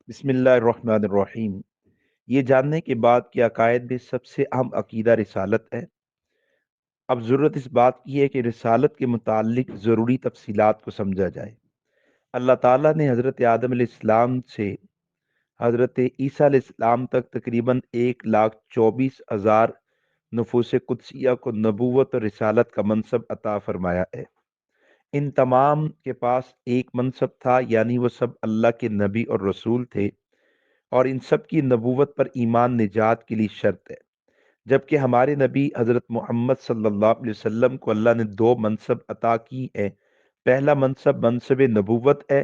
بسم اللہ الرحمن الرحیم۔ یہ جاننے کے بعد کہ عقائد میں سب سے اہم عقیدہ رسالت ہے، اب ضرورت اس بات کی ہے کہ رسالت کے متعلق ضروری تفصیلات کو سمجھا جائے۔ اللہ تعالیٰ نے حضرت آدم علیہ السلام سے حضرت عیسیٰ علیہ السلام تک تقریباً 1,24,000 نفوس قدسیہ کو نبوت اور رسالت کا منصب عطا فرمایا ہے۔ ان تمام کے پاس ایک منصب تھا، یعنی وہ سب اللہ کے نبی اور رسول تھے، اور ان سب کی نبوت پر ایمان نجات کے لیے شرط ہے۔ جبکہ ہمارے نبی حضرت محمد صلی اللہ علیہ وسلم کو اللہ نے دو منصب عطا کی ہے۔ پہلا منصب منصب نبوت ہے،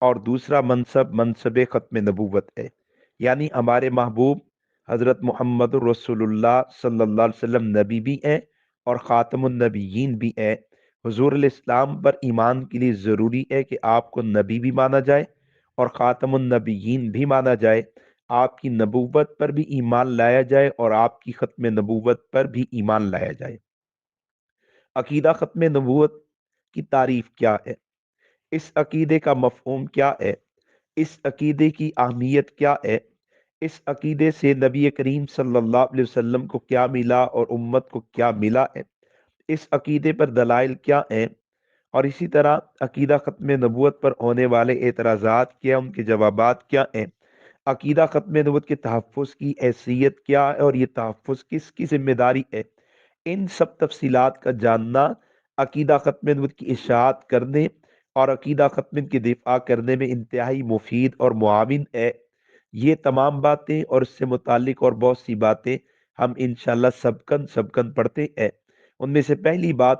اور دوسرا منصب منصب ختم نبوت ہے، یعنی ہمارے محبوب حضرت محمد الرسول اللہ صلی اللہ علیہ وسلم نبی بھی ہیں اور خاتم النبیین بھی ہیں۔ حضور علیہ السلام پر ایمان کے لیے ضروری ہے کہ آپ کو نبی بھی مانا جائے اور خاتم النبیین بھی مانا جائے، آپ کی نبوت پر بھی ایمان لایا جائے اور آپ کی ختم نبوت پر بھی ایمان لایا جائے۔ عقیدہ ختم نبوت کی تعریف کیا ہے؟ اس عقیدے کا مفہوم کیا ہے؟ اس عقیدے کی اہمیت کیا ہے؟ اس عقیدے سے نبی کریم صلی اللہ علیہ وسلم کو کیا ملا اور امت کو کیا ملا ہے؟ اس عقیدے پر دلائل کیا ہیں؟ اور اسی طرح عقیدہ ختم نبوت پر ہونے والے اعتراضات کیا، ان کے جوابات کیا ہیں؟ عقیدہ ختم نبوت کے تحفظ کی حیثیت کیا ہے اور یہ تحفظ کس کی ذمہ داری ہے؟ ان سب تفصیلات کا جاننا عقیدہ ختم نبوت کی اشاعت کرنے اور عقیدہ ختم کی دفاع کرنے میں انتہائی مفید اور معاون ہے۔ یہ تمام باتیں اور اس سے متعلق اور بہت سی باتیں ہم انشاءاللہ سبکن پڑھتے ہیں۔ ان میں سے پہلی بات،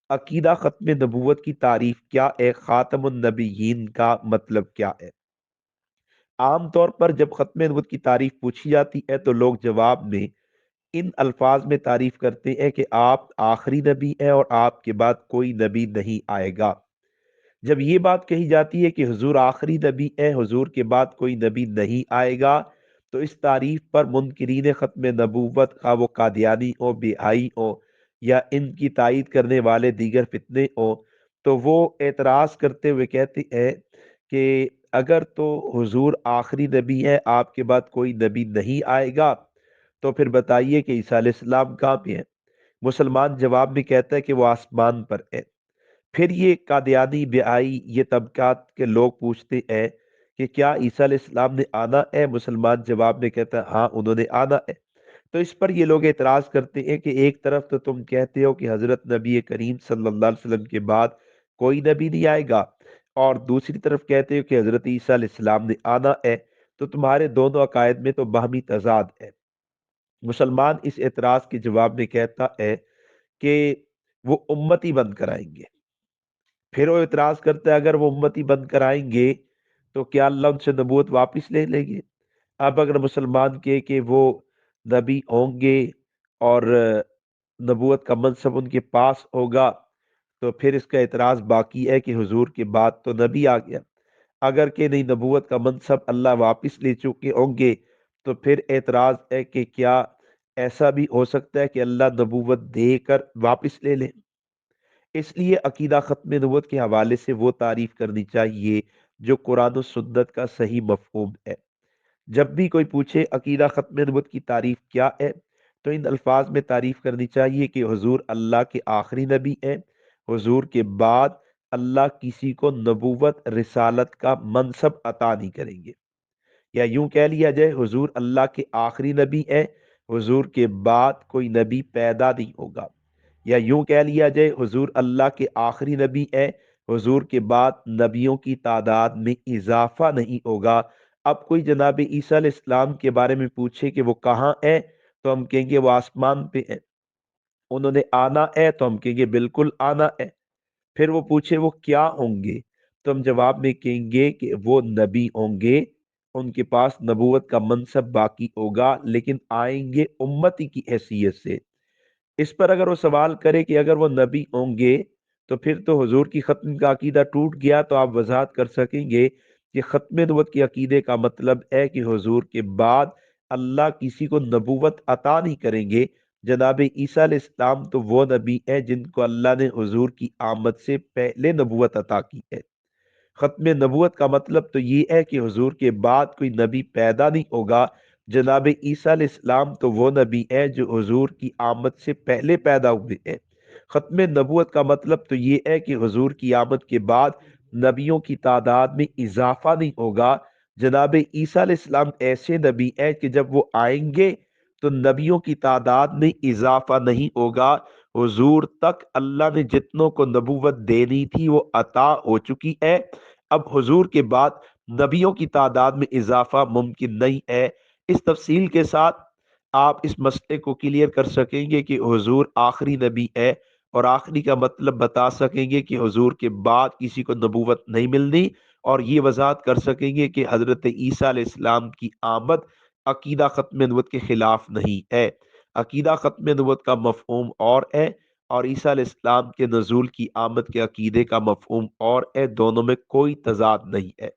عقیدہ ختم نبوت کی تعریف کیا ہے؟ خاتم النبیین کا مطلب کیا ہے؟ عام طور پر جب ختم نبوت کی تعریف پوچھی جاتی ہے تو لوگ جواب میں ان الفاظ میں تعریف کرتے ہیں کہ آپ آخری نبی ہیں اور آپ کے بعد کوئی نبی نہیں آئے گا۔ جب یہ بات کہی جاتی ہے کہ حضور آخری نبی ہیں، حضور کے بعد کوئی نبی نہیں آئے گا، تو اس تعریف پر منکرین ختم نبوت، خواہ وہ قادیانی ہو، بہائی ہو، یا ان کی تائید کرنے والے دیگر فتنے ہو، تو وہ اعتراض کرتے ہوئے کہتے ہیں کہ اگر تو حضور آخری نبی ہے، آپ کے بعد کوئی نبی نہیں آئے گا، تو پھر بتائیے کہ عیسیٰ علیہ السلام کہاں پہ ہیں؟ مسلمان جواب میں کہتا ہے کہ وہ آسمان پر ہے۔ پھر یہ قادیانی، بہائی، یہ طبقات کے لوگ پوچھتے ہیں کہ کیا عیسیٰ علیہ السلام نے آنا ہے؟ مسلمان جواب میں کہتا ہے ہاں، انہوں نے آنا ہے۔ تو اس پر یہ لوگ اعتراض کرتے ہیں کہ ایک طرف تو تم کہتے ہو کہ حضرت نبی کریم صلی اللہ علیہ وسلم کے بعد کوئی نبی نہیں آئے گا، اور دوسری طرف کہتے ہو کہ حضرت عیسیٰ علیہ السلام نے آنا ہے، تو تمہارے دونوں عقائد میں تو باہمی تضاد ہے۔ مسلمان اس اعتراض کے جواب میں کہتا ہے کہ وہ امتی بن کر آئیں گے۔ پھر وہ اعتراض کرتا ہے اگر وہ امتی بن کر آئیں گے تو کیا اللہ ان سے نبوت واپس لے لیں گے؟ اب اگر مسلمان کہ وہ نبی ہوں گے اور نبوت کا منصب ان کے پاس ہوگا، تو پھر اس کا اعتراض باقی ہے کہ حضور کے بعد تو نبی آ گیا۔ اگر کہ نہیں، نبوت کا منصب اللہ واپس لے چکے ہوں گے، تو پھر اعتراض ہے کہ کیا ایسا بھی ہو سکتا ہے کہ اللہ نبوت دے کر واپس لے لے؟ اس لیے عقیدہ ختم نبوت کے حوالے سے وہ تعریف کرنی چاہیے جو قرآن و سنت کا صحیح مفہوم ہے۔ جب بھی کوئی پوچھے عقیدہ ختم نبوت کی تعریف کیا ہے، تو ان الفاظ میں تعریف کرنی چاہیے کہ حضور اللہ کے آخری نبی ہیں، حضور کے بعد اللہ کسی کو نبوت رسالت کا منصب عطا نہیں کریں گے، یا یوں کہہ لیا جائے حضور اللہ کے آخری نبی ہیں، حضور کے بعد کوئی نبی پیدا نہیں ہوگا، یا یوں کہہ لیا جائے حضور اللہ کے آخری نبی ہیں، حضور کے بعد نبیوں کی تعداد میں اضافہ نہیں ہوگا۔ اب کوئی جناب عیسیٰ علیہ السلام کے بارے میں پوچھے کہ وہ کہاں ہیں، تو ہم کہیں گے وہ آسمان پہ ہیں۔ انہوں نے آنا ہے، تو ہم کہیں گے بالکل آنا ہے۔ پھر وہ پوچھے وہ کیا ہوں گے، تو ہم جواب میں کہیں گے کہ وہ نبی ہوں گے، ان کے پاس نبوت کا منصب باقی ہوگا، لیکن آئیں گے امتی کی حیثیت سے۔ اس پر اگر وہ سوال کرے کہ اگر وہ نبی ہوں گے تو پھر تو حضور کی ختم کا عقیدہ ٹوٹ گیا، تو آپ وضاحت کر سکیں گے کہ ختم نبوت کے عقیدے کا مطلب ہے کہ حضور کے بعد اللہ کسی کو نبوت عطا نہیں کریں گے۔ جناب عیسیٰ علیہ السلام تو وہ نبی ہیں جن کو اللہ نے حضور کی آمد سے پہلے نبوت عطا کی ہے۔ ختم نبوت کا مطلب تو یہ ہے کہ حضور کے بعد کوئی نبی پیدا نہیں ہوگا۔ جناب عیسیٰ علیہ السلام تو وہ نبی ہے جو حضور کی آمد سے پہلے پیدا ہوئے ہیں۔ ختم نبوت کا مطلب تو یہ ہے کہ حضور کی آمد کے بعد نبیوں کی تعداد میں اضافہ نہیں ہوگا۔ جناب عیسیٰ علیہ السلام ایسے نبی ہیں کہ جب وہ آئیں گے تو نبیوں کی تعداد میں اضافہ نہیں ہوگا۔ حضور تک اللہ نے جتنوں کو نبوت دینی تھی وہ عطا ہو چکی ہے۔ اب حضور کے بعد نبیوں کی تعداد میں اضافہ ممکن نہیں ہے۔ اس تفصیل کے ساتھ آپ اس مسئلے کو کلیئر کر سکیں گے کہ حضور آخری نبی ہے، اور آخری کا مطلب بتا سکیں گے کہ حضور کے بعد کسی کو نبوت نہیں ملنی، اور یہ وضاحت کر سکیں گے کہ حضرت عیسیٰ علیہ السلام کی آمد عقیدہ ختم نبوت کے خلاف نہیں ہے۔ عقیدہ ختم نبوت کا مفہوم اور ہے، اور عیسیٰ علیہ السلام کے نزول کی آمد کے عقیدے کا مفہوم اور ہے، دونوں میں کوئی تضاد نہیں ہے۔